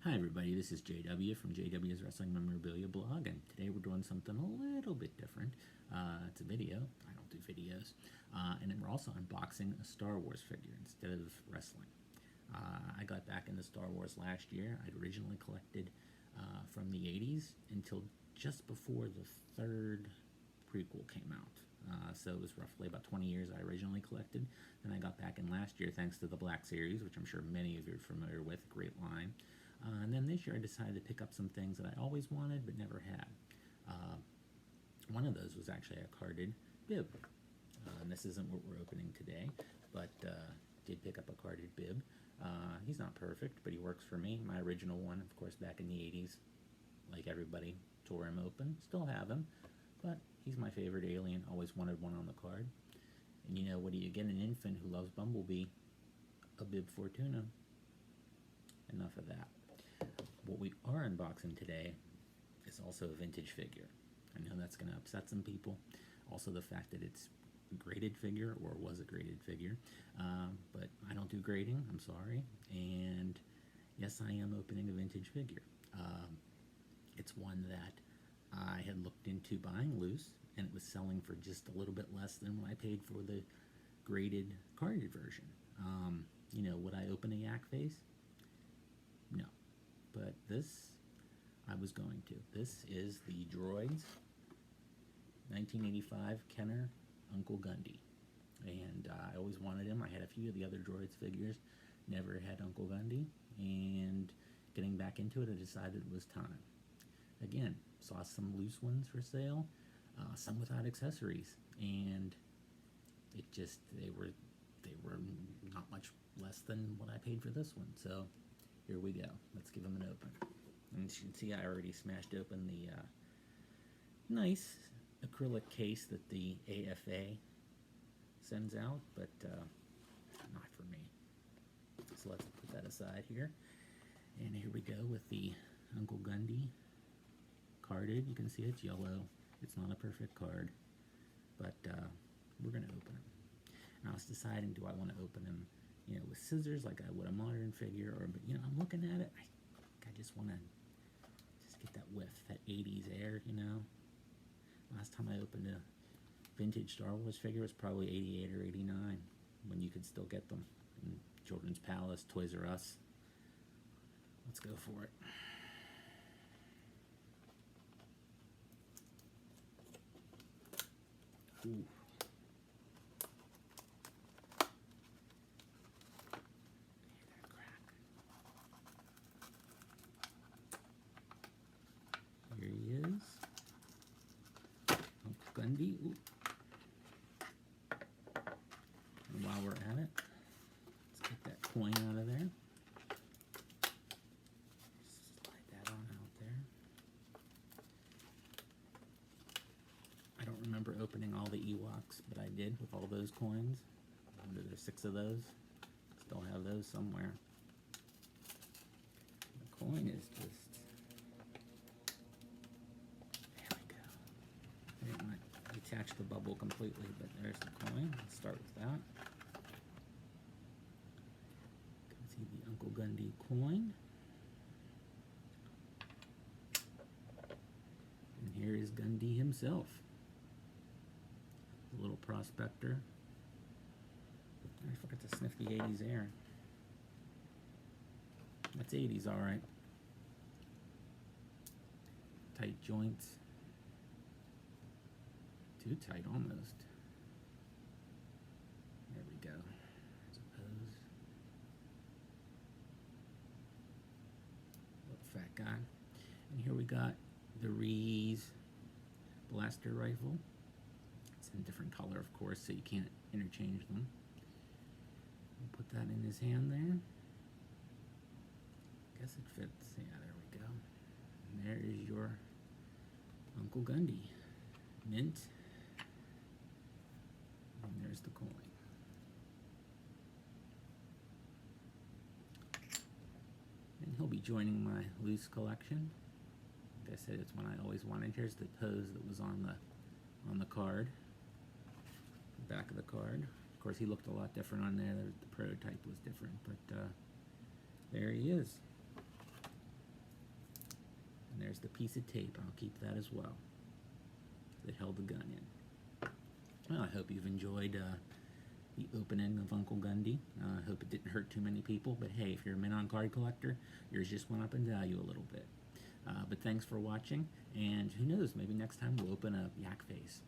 Hi everybody, this is JW from JW's Wrestling Memorabilia blog, and today we're doing something a little bit different. It's a video. I don't do videos. And then we're also unboxing a Star Wars figure instead of wrestling. I got back into Star Wars last year. I'd originally collected from the 80s until just before the third prequel came out. So it was roughly about 20 years I originally collected. Then I got back in last year thanks to the Black Series, which I'm sure many of you are familiar with. Great line. And then this year I decided to pick up some things that I always wanted but never had. One of those was actually a carded bib. And this isn't what we're opening today, but did pick up a carded bib. He's not perfect, but he works for me. My original one, of course, back in the 80s, like everybody, tore him open. Still have him, but he's my favorite alien. Always wanted one on the card. And you know, what do you get an infant who loves Bumblebee? A bib Fortuna. Enough of that. What we are unboxing today is also a vintage figure. I know that's going to upset some people. Also the fact that it's a graded figure, or was a graded figure. But I don't do grading, I'm sorry. And yes, I am opening a vintage figure. It's one that I had looked into buying loose, and it was selling for just a little bit less than what I paid for the graded carded version. You know, would I open a yak face? No. But this, I was going to. This is the Droids 1985 Kenner Uncle Gundy. And I always wanted him. I had a few of the other Droids figures, never had Uncle Gundy. And getting back into it, I decided it was time. Again, saw some loose ones for sale, some without accessories. And it just, they were not much less than what I paid for this one. So here we go. Let's give them an open. And as you can see, I already smashed open the nice acrylic case that the AFA sends out, but not for me. So let's put that aside here. And here we go with the Uncle Gundy carded. You can see it's yellow. It's not a perfect card, but we're going to open him. And I was deciding, do I want to open him, you know, with scissors like I would a modern figure, or, but you know, I'm looking at it, I just want to just get that whiff, that 80s air, you know. Last time I opened a vintage Star Wars figure was probably 88 or 89, when you could still get them in Children's Palace, Toys R Us. Let's go for it. Ooh. Here he is, Uncle Gundy. Ooh. And while we're at it, let's get that coin out of there. Slide that on out there. I don't remember opening all the Ewoks, but I did with all those coins. There's 6 of those. Still have those somewhere. The coin is just... Detach the bubble completely, but there's the coin. Let's start with that. You can see the Uncle Gundy coin. And here is Gundy himself. The little prospector. I forgot to sniff the 80s air. That's 80s, alright. Tight joints. Too tight, almost. There we go. There's a pose. Little fat guy. And here we got the Reese blaster rifle. It's in different color, of course, so you can't interchange them. We'll put that in his hand there. Guess it fits. Yeah, there we go. And there is your Uncle Gundy. Mint. And there's the coin. And he'll be joining my loose collection. Like I said, it's one I always wanted. Here's the pose that was on the card. The back of the card. Of course, he looked a lot different on there. The prototype was different, but there he is. there's the piece of tape. I'll keep that as well. That held the gun in. Well, I hope you've enjoyed the opening of Uncle Gundy. I hope it didn't hurt too many people, but hey, if you're a Min-On card collector, yours just went up in value a little bit. But thanks for watching, and who knows, maybe next time we'll open a yak face.